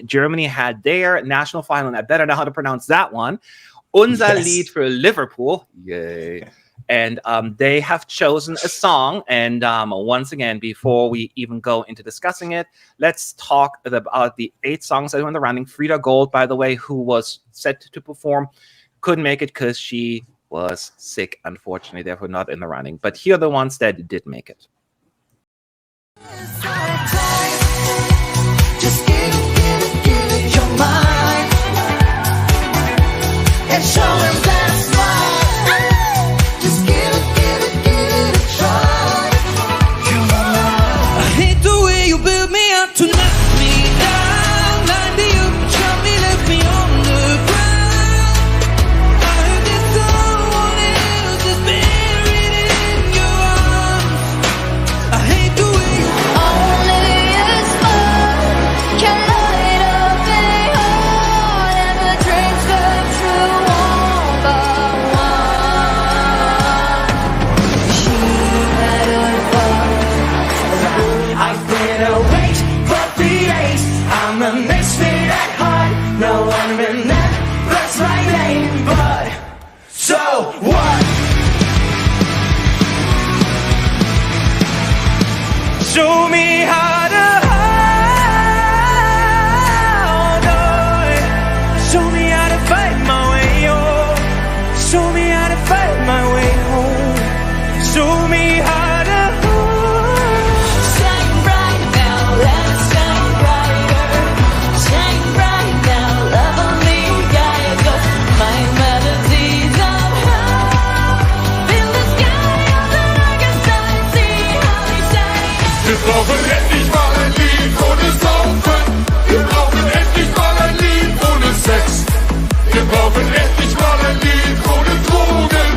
Germany had their national final, and I better know how to pronounce that one. Unser Lied für Liverpool. Yay. And they have chosen a song. And once again, before we even go into discussing it, let's talk about the 8 songs that were in the running. Frida Gold, by the way, who was set to perform, couldn't make it because she was sick, unfortunately, therefore not in the running. But here are the ones that did make it. Just give it your mind and show him that smile. Just give it a try. Come on now. I hate the way you build me up to knock me down. Like the you shot me, left me on the ground. I heard this someone else is buried in your arms. I hate the way you only a spark can light up a heart, and the dreams come true one by one. You had a fun. I've been awake for 3 days. I'm a misfit at heart. No one remembers my name, but so what? Show me how to hold on. Show me how to fight my way home. Show me how to fight my way home. Show me how to hold. Shine bright now, let's shine brighter. Shine bright now, love only guide us. My melodies of hope. Fill the sky of the darkest side, see how they shine. Wir brauchen endlich mal ein Lied ohne Saufen. Wir brauchen endlich mal ein Lied ohne Sex. Wir brauchen endlich mal ein Lied ohne Drogen.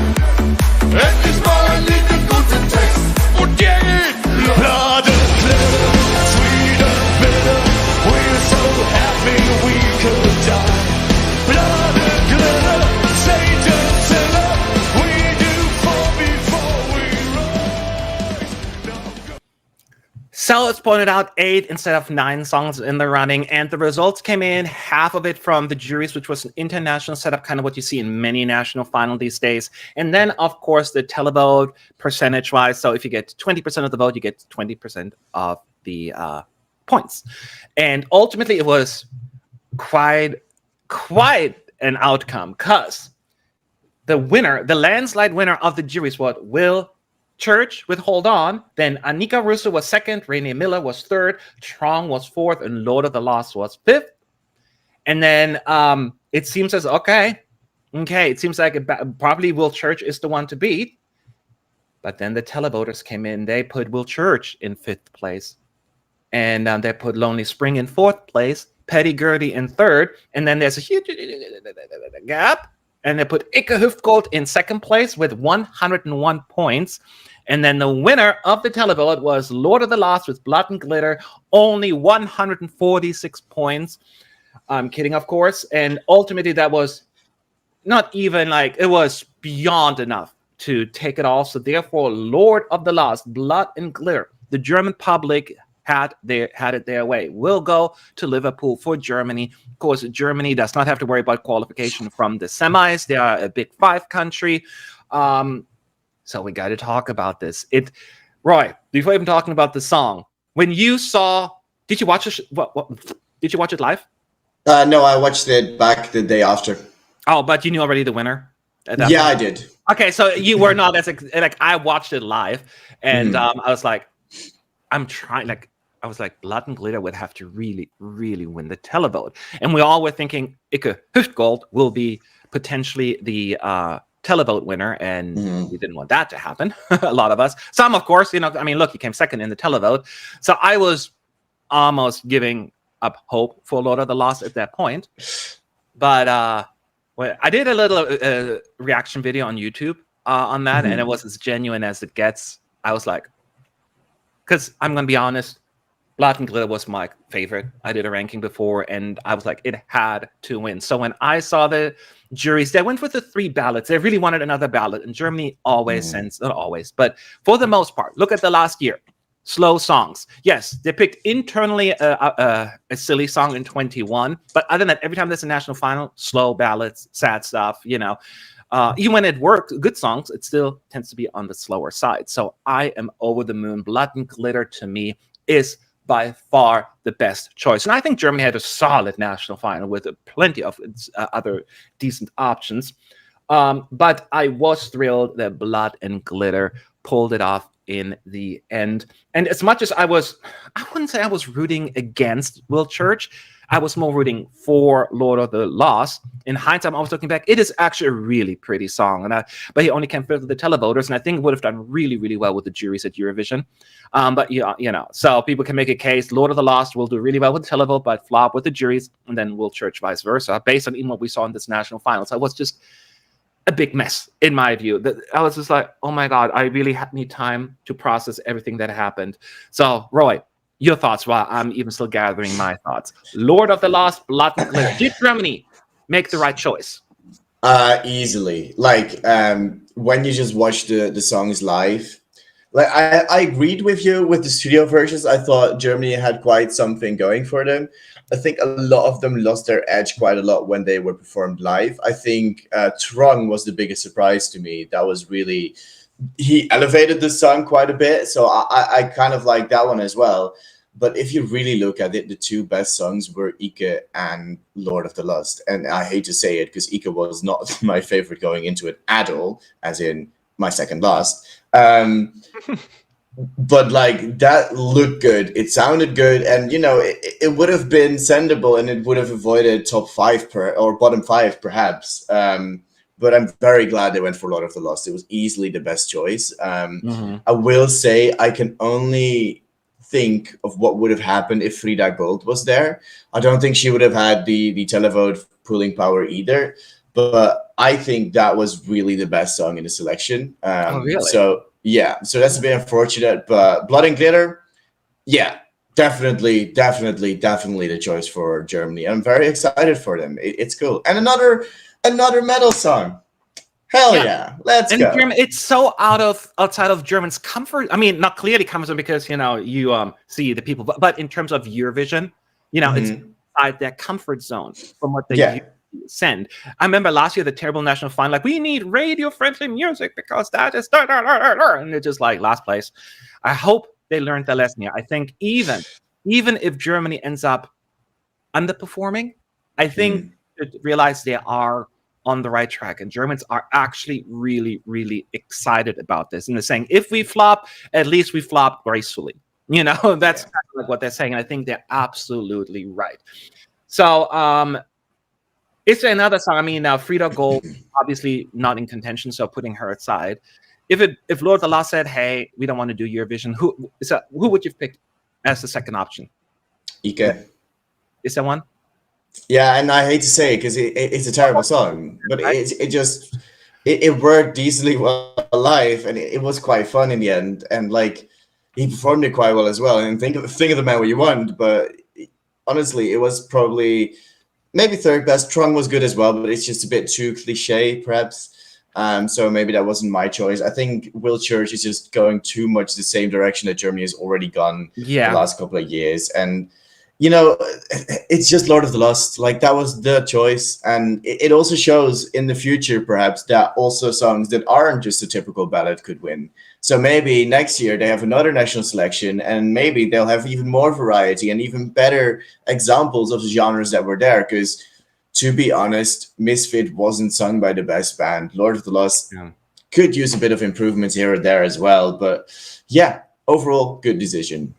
Endlich mal ein Lied mit gutem Text. Und der geht Blood and glitter, sweet and bitter. We're so happy we could die. Blood and glitter, sage and sinner. We do fall before we rise. So it's pointed out 8 instead of 9 songs in the running, and the results came in, half of it from the juries, which was an international setup, kind of what you see in many national finals these days. And then, of course, the televote percentage-wise. So if you get 20% of the vote, you get 20% of the points. And ultimately, it was quite an outcome, because the winner, the landslide winner of the juries, was Will Church with Hold On. Then Annika Russo was 2nd, Rainier Miller was 3rd, Trong was 4th, and Lord of the Lost was 5th. And then it seems as it seems like probably Will Church is the one to beat. But then the televoters came in. They put Will Church in 5th place. And they put Lonely Spring in 4th place, Petty Gurdy in 3rd. And then there's a huge gap. And they put Ike Hüftgold in 2nd place with 101 points. And then the winner of the televote was Lord of the Lost with Blood and Glitter, only 146 points. I'm kidding, of course. And ultimately, that was not even it was beyond enough to take it all. So therefore, Lord of the Lost, Blood and Glitter, the German public had it their way. Will go to Liverpool for Germany. Of course, Germany does not have to worry about qualification from the semis. They are a Big 5 country. So we got to talk about this. Roy, before even talking about the song, when you saw, did you watch it? Did you watch it live? No, I watched it back the day after. Oh, but you knew already the winner? Yeah, I did. Okay, so you were not as I watched it live, and I was like, Blood and Glitter would have to really, really win the televote. And we all were thinking Ike Hüftgold will be potentially the televote winner, and we didn't want that to happen. A lot of us. Some, of course, look, he came 2nd in the televote. So I was almost giving up hope for Lord of the Lost at that point. But I did a little reaction video on YouTube on that, and it was as genuine as it gets. I was like, because I'm going to be honest, Blood and Glitter was my favorite. I did a ranking before, and I was like, it had to win. So when I saw the juries, they went with the 3 ballots. They really wanted another ballot, and Germany always sends, not always, but for the most part, look at the last year. slow songs. Yes, they picked internally a silly song in 21, but other than that, every time there's a national final, slow ballads, sad stuff, even when it works, good songs, it still tends to be on the slower side. So I am over the moon. Blood and Glitter to me is by far the best choice. And I think Germany had a solid national final with plenty of other decent options. But I was thrilled that Blood and Glitter pulled it off in the end. And as much as I wouldn't say I was rooting against Will Church. I was more rooting for Lord of the Lost. In hindsight, I was looking back, it is actually a really pretty song. But he only came fifth with the televoters, and I think it would have done really, really well with the juries at Eurovision. But so people can make a case. Lord of the Lost will do really well with the televote, but flop with the juries, and then Will Church vice versa, based on even what we saw in this national final. So it was just a big mess, in my view. I was just like, oh my God, I really need time to process everything that happened. So, Roy, your thoughts while I'm even still gathering my thoughts. Lord of the Lost, Blood and Glitter. Did Germany make the right choice? Easily. Like, when you just watch the songs live, like I agreed with you with the studio versions. I thought Germany had quite something going for them. I think a lot of them lost their edge quite a lot when they were performed live. I think Trung was the biggest surprise to me. That was really, he elevated the song quite a bit. So I kind of like that one as well. But if you really look at it, the two best songs were Ike and Lord of the Lost. And I hate to say it because Ike was not my favorite going into it at all, as in my second last. But like that looked good. It sounded good. And, it would have been sendable and it would have avoided top 5 or bottom 5 perhaps. But I'm very glad they went for Lord of the Lost. It was easily the best choice. I will say I can only think of what would have happened if Frida Gold was there. I don't think she would have had the televote pulling power either. But I think that was really the best song in the selection. Really? So that's a bit unfortunate. But Blood and Glitter, yeah, definitely the choice for Germany. I'm very excited for them. It's cool. And another metal song. Hell yeah. Let's go. It's so outside of Germans' comfort. I mean, not clearly comfort zone because you see the people, but in terms of Eurovision, it's outside their comfort zone from what they send. I remember last year the terrible national final, like we need radio-friendly music because that is and they're just like last place. I hope they learned their lesson here. I think even if Germany ends up underperforming, I think they realize they are on the right track, and Germans are actually really, really excited about this. And they're saying, if we flop, at least we flop gracefully. That's kind of like what they're saying. And I think they're absolutely right. So, is there another song? I mean, now Frida Gold, obviously not in contention, so putting her aside. If Lord of the Lost said, "Hey, we don't want to do Eurovision," who would you pick as the second option? Ike. Is there one? Yeah, and I hate to say it because it's a terrible song, but it worked decently well live, and it was quite fun in the end. And like he performed it quite well as well. And think of the man what you want, but honestly, it was probably maybe third best. Trung was good as well, but it's just a bit too cliche, perhaps. So maybe that wasn't my choice. I think Will Church is just going too much the same direction that Germany has already gone the last couple of years, and. It's just Lord of the Lost. Like that was the choice, and it also shows in the future, perhaps, that also songs that aren't just a typical ballad could win. So maybe next year they have another national selection, and maybe they'll have even more variety and even better examples of the genres that were there. Because to be honest, Misfit wasn't sung by the best band. Lord of the Lost could use a bit of improvements here or there as well, but yeah, overall good decision.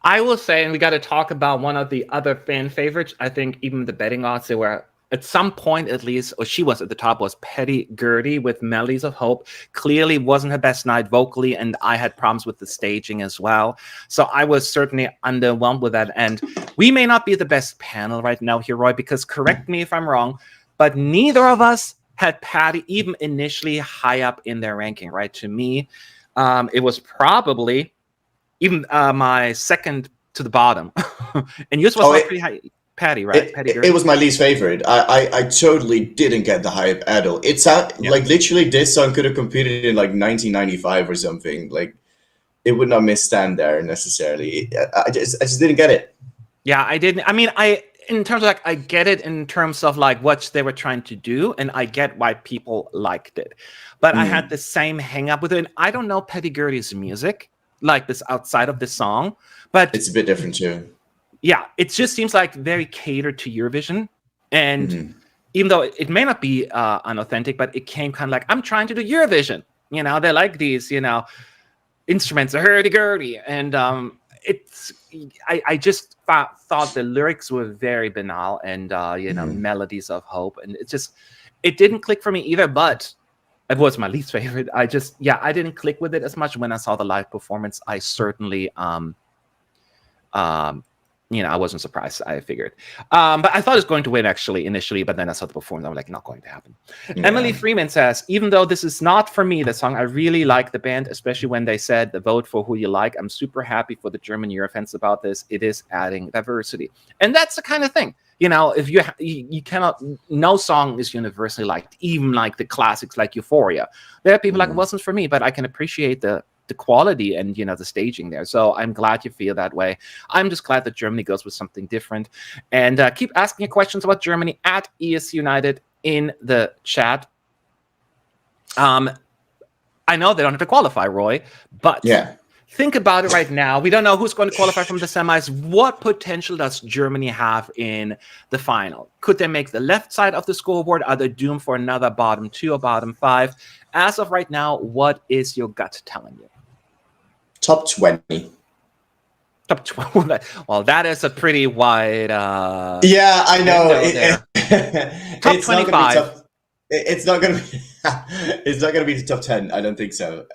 I will say, and we got to talk about one of the other fan favorites. I think even the betting odds, they were at some point at least, or she was at the top, was Petty Gertie with Melodies of Hope. Clearly wasn't her best night vocally, and I had problems with the staging as well. So I was certainly underwhelmed with that. And we may not be the best panel right now here, Roy, because correct me if I'm wrong, but neither of us had Patty even initially high up in their ranking, right? To me, it was probably even my second to the bottom. And yours was pretty high. Patty, right? It was my least favorite. I totally didn't get the hype at all. It sounded like literally this song could have competed in like 1995 or something. Like it would not misstand there necessarily. I just didn't get it. Yeah, I didn't. I mean, in terms of like, I get it in terms of like what they were trying to do, and I get why people liked it. But I had the same hang up with it. And I don't know Pettigrewy's music, like this outside of the song, but It's a bit different too. yeah, it just seems like very catered to Eurovision. And even though it may not be unauthentic, but it came kind of like, I'm trying to do Eurovision. You know, they like these, you know, instruments, a hurdy-gurdy. And I just thought the lyrics were very banal and, you know, melodies of hope. And it didn't click for me either, but it was my least favorite. I didn't click with it as much when I saw the live performance. I certainly, you know, I wasn't surprised. I figured, but I thought it was going to win actually initially. But then I saw the performance. I'm like, not going to happen. Yeah. Emily Freeman says, even though this is not for me, the song, I really like the band, especially when they said the vote for who you like. I'm super happy for the German Eurofans about this. It is adding diversity, and that's the kind of thing. You know, if you cannot, no song is universally liked, even like the classics like Euphoria. There are people like, it wasn't for me, but I can appreciate the quality and, you know, the staging there. So I'm glad you feel that way. I'm just glad that Germany goes with something different. And keep asking your questions about Germany at ES United in the chat. I know they don't have to qualify, Roy, but yeah. Think about it right now. We don't know who's going to qualify from the semis. What potential does Germany have in the final? Could they make the left side of the scoreboard? Are they doomed for another bottom 2 or bottom 5? As of right now, what is your gut telling you? Top 20. Top 20. Well, that is a pretty wide. Yeah, I know. Top 25. It's not going to be. It's not going to be the top 10. I don't think so.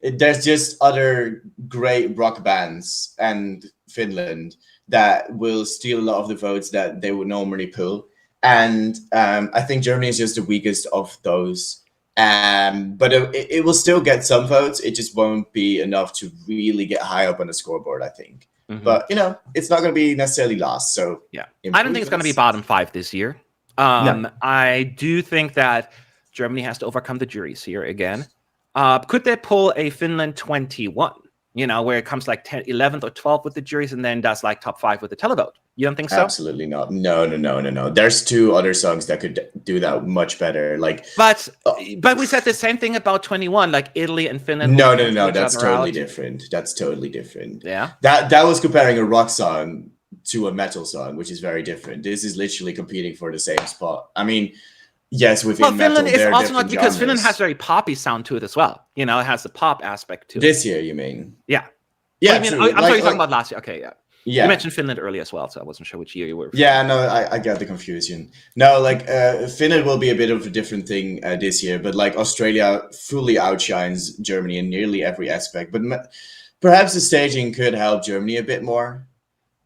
There's just other great rock bands and Finland that will steal a lot of the votes that they would normally pull. And I think Germany is just the weakest of those. But it will still get some votes. It just won't be enough to really get high up on the scoreboard, I think. But, you know, it's not going to be necessarily last. So yeah, I don't think it's going to be bottom 5 this year. No. I do think that Germany has to overcome the juries here again. Could they pull a Finland 21, you know, where it comes like 11th or 12th with the juries and then does like top 5 with the televote? You don't think so? Absolutely not. No. There's 2 other songs that could do that much better. Like, but we said the same thing about 21, like Italy and Finland. No. That's totally different. That's totally different. Yeah. That was comparing a rock song to a metal song, which is very different. This is literally competing for the same spot. I mean, yes, within metal, Finland is also not, because Finland has a very poppy sound to it as well. You know, it has the pop aspect to it. This year, you mean? Yeah. Yeah, I mean, I'm sorry, you're talking about last year. Okay, yeah. Yeah. You mentioned Finland earlier as well, so I wasn't sure which year you were. Yeah, no, I got the confusion. No, like Finland will be a bit of a different thing this year, but like Australia fully outshines Germany in nearly every aspect. But perhaps the staging could help Germany a bit more.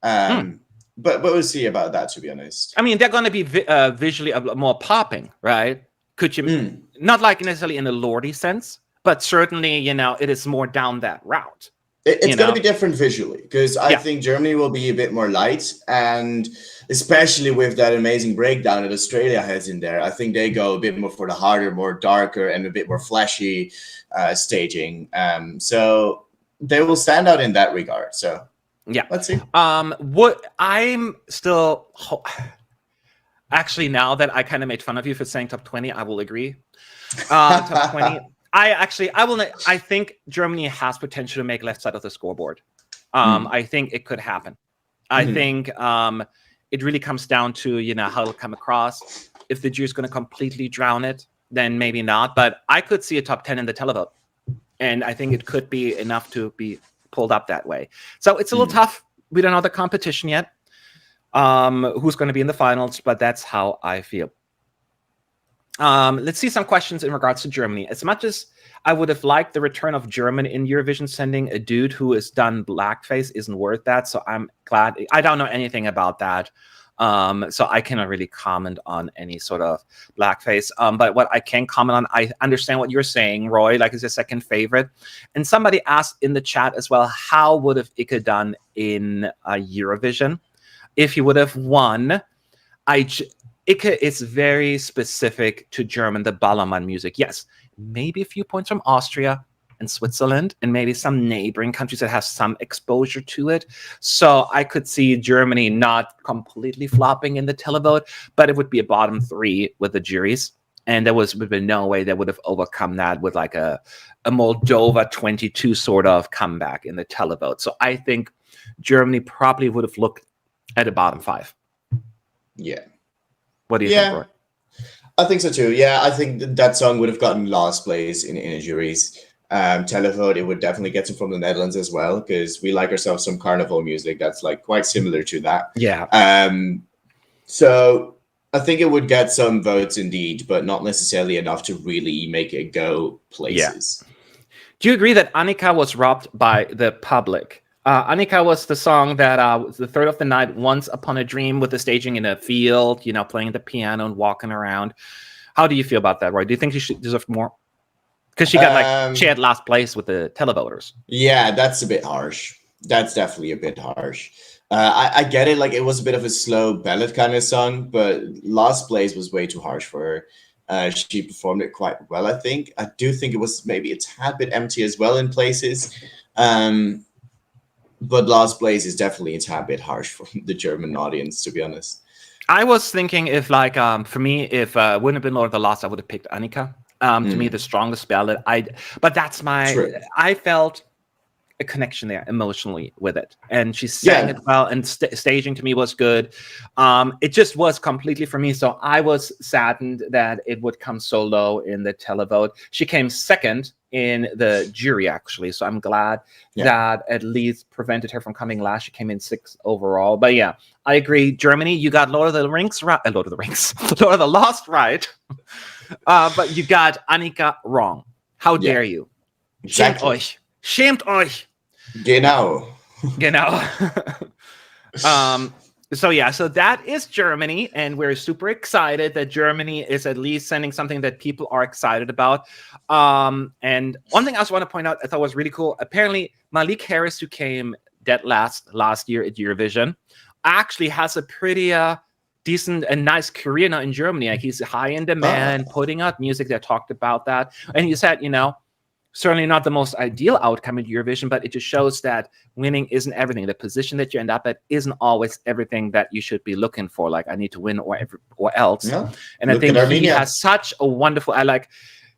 But we'll see about that, to be honest. I mean, they're going to be visually more popping, right? Could you not like necessarily in a Lordy sense, but certainly, you know, it is more down that route. It's going to be different visually, because I think Germany will be a bit more light, and especially with that amazing breakdown that Australia has in there, I think they go a bit more for the harder, more darker, and a bit more flashy staging. So they will stand out in that regard. So. Yeah. Let's see. What I'm still actually, now that I kind of made fun of you for saying top 20, I will agree. Top 20. I think Germany has potential to make left side of the scoreboard. I think it could happen. I think it really comes down to, you know, how it'll come across. If the jury's going to completely drown it, then maybe not. But I could see a top 10 in the televote. And I think it could be enough to be pulled up that way. So it's a little tough. We don't know the competition yet. Who's going to be in the finals, but that's how I feel. Let's see some questions in regards to Germany. As much as I would have liked the return of German in Eurovision, sending a dude who has done blackface isn't worth that. So I'm glad. I don't know anything about that. So I cannot really comment on any sort of blackface. But what I can comment on, I understand what you're saying, Roy, like it's a second favorite. And somebody asked in the chat as well, how would have Ike done in Eurovision if he would have won? Ike is very specific to German, the Ballermann music. Yes, maybe a few points from Austria, and Switzerland, and maybe some neighboring countries that have some exposure to it. So I could see Germany not completely flopping in the televote, but it would be a bottom 3 with the juries. And there would have been no way they would have overcome that with like a Moldova 22 sort of comeback in the televote. So I think Germany probably would have looked at a bottom 5. Yeah. What do you think, Roy? I think so too. Yeah, I think that song would have gotten last place in a jury's televote. It would definitely get some from the Netherlands as well, because we like ourselves some carnival music that's like quite similar to that. Yeah. So I think it would get some votes indeed, but not necessarily enough to really make it go places. Yeah. Do you agree that Annika was robbed by the public? Annika was the song that was the third of the night, Once Upon a Dream, with the staging in a field, you know, playing the piano and walking around. How do you feel about that, Roy? Do you think she deserved more? Because she got she had last place with the televoters. Yeah, that's a bit harsh. That's definitely a bit harsh. I get it, like it was a bit of a slow ballad kind of song, but last place was way too harsh for her. She performed it quite well, I think. I do think it was maybe a tad bit empty as well in places. But last place is definitely a tad bit harsh for the German audience, to be honest. I was thinking if, like, for me, if wouldn't have been Lord of the Lost, I would have picked Annika. To me, the strongest ballad. But that's my. True. I felt a connection there emotionally with it, and she sang it well, and staging to me was good. It just was completely for me, so I was saddened that it would come so low in the televote. She came second in the jury, actually, so I'm glad that at least prevented her from coming last. She came in 6th overall, but yeah, I agree. Germany, you got Lord of the Rings right, Lord of the Lost right, but you got Annika wrong. How dare you? Exactly. Schämt euch. Genau. So yeah, so that is Germany, and we're super excited that Germany is at least sending something that people are excited about. And one thing I also want to point out, I thought was really cool. Apparently, Malik Harris, who came dead last year at Eurovision, actually has a pretty decent and nice career now in Germany. Like, he's high in demand, putting out music that talked about that. And he said, you know, certainly not the most ideal outcome in Eurovision, but it just shows that winning isn't everything. The position that you end up at isn't always everything that you should be looking for. Like, I need to win or else. Yeah. And I think he has such a wonderful.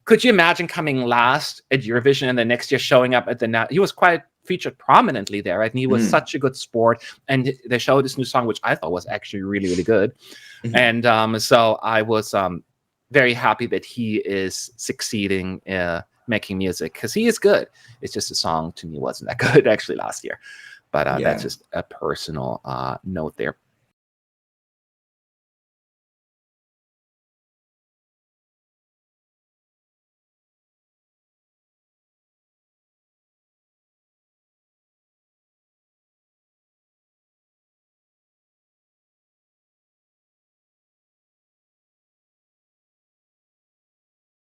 Could you imagine coming last at Eurovision and the next year showing up at the? He was quite featured prominently there, right? And he was such a good sport. And they showed this new song, which I thought was actually really, really good. And so I was very happy that he is succeeding. Making music, because he is good. It's just the song to me wasn't that good actually last year, but that's just a personal note there.